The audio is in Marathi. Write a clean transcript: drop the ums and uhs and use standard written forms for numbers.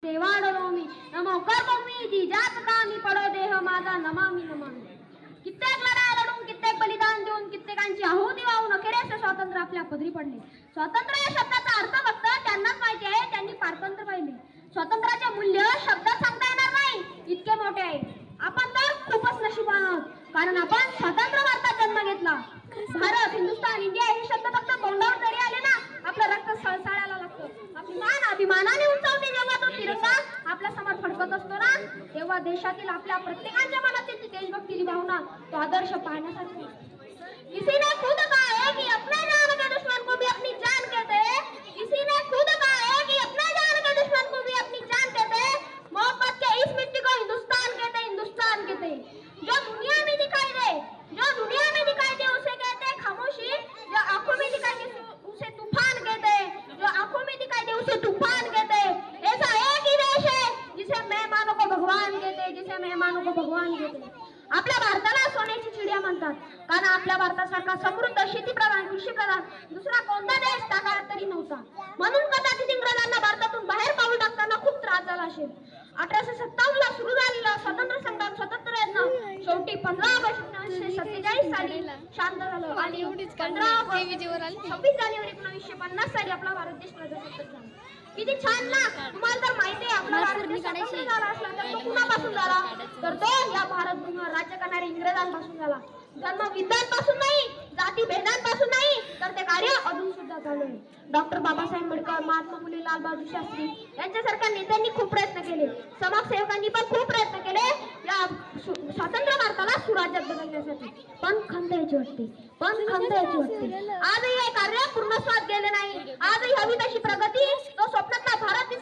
देवाडोमी नमो कर्ममी जिजात कामी पडो देह माझा नमामि नमामि. कित्येक लढाया लढून कित्येक बलिदान देऊन कित्येकांची आहुती वाहून अखेरचे स्वातंत्र्य आपल्या पदरी पडले. स्वातंत्र्य या शब्दाचा अर्थ फक्त त्यांनाच माहिती आहे, त्यांनी पारतंत्र्य पाहिले. स्वातंत्र्याचे मूल्य शब्दात सांगता येणार नाही, इतके मोठे आहे. आपण तर खूपच नशिबान आहोत, कारण आपण स्वतंत्र भारतात जन्म घेतला. भारत, हिंदुस्थान, इंडिया हे शब्द फक्त तोंडावर जरी आले ना, आपलं रक्त सळसळायला लागतं. अभिमान अभिमानाने उंचावते जेव्हा तो तिरंगा आपल्या समोर फडकत असतो ना, तेव्हा देशातील आपल्या प्रत्येकाच्या मनातील ती देशभक्तीची भावना, तो आदर्श पाहण्यासाठी. किसी ने खुद कहा है कि अपने जान के दुश्मन को भी अपनी जान कहते हैं. किसी ने खुद कहा है कि अपने जान के दुश्मन को भी अपनी जान कहते हैं. मोहब्बत के इस मिट्टी को हिंदुस्तान कहते हैं, हिंदुस्तान कहते हैं. जो दुनिया में दिखाई दे, जो दुनिया में दिखाई दे उसे कहते हैं खामोशी. जो आंखों में दिखाई दे उसे तूफान कहते हैं. जो आंखों में दिखाई दे उसे तूफान कहते हैं. ऐसा एक ही देश है जिसे मेहमानों को भगवान कहते हैं, जिसे मेहमानों को भगवान कहते हैं. आपल्या भारताला सोन्याची चिडिया म्हणतात, कारण आपल्या भारतासारखा समृद्ध शेतीप्रधान कृषीप्रधान दुसरा कोणता देश त्या काळात तरी नव्हता. म्हणून कदाचित इंग्रजांना भारतातून बाहेर पाऊल टाकताना खूप त्रास झाला असेल. 1857 ला सुरू झालेला स्वातंत्र्य संग्राम, स्वातंत्र्यानं शेवटी 15 ऑगस्ट 1947 साली शांत झालं आणि 26 जानेवारी 1950 साली आपला भारत देश प्रजासत्ताक झाला. किती छान ना. तुम्हाला तर माहिती आहे, आपला भारत देश स्वतंत्र झाला असला तर तो कुणापासून झाला, तर तो या भारत भूमीवर राज्य करणाऱ्या इंग्रजांपासून झाला. जन्म विद्यांपासून नाही, जाती भेदांपासून नाही, तर ते कार्य अजून सुद्धा चालू आहे. डॉक्टर बाबासाहेब आंबेडकर, महात्मा फुले, लालबहादूर शास्त्री यांच्यासारख्या नेत्यांनी खूप प्रयत्न केले. समाजसेवकांनी पण खूप प्रयत्न केले या स्वतंत्र भारताला सुराज्यात बदलण्यासाठी. पण खंत यायची वाटते, पण खंत यायची वाटते. आजही हे कार्य पूर्णत्वास गेले नाही. आजही हवी तशी प्रगती, तो स्वप्नातला भारत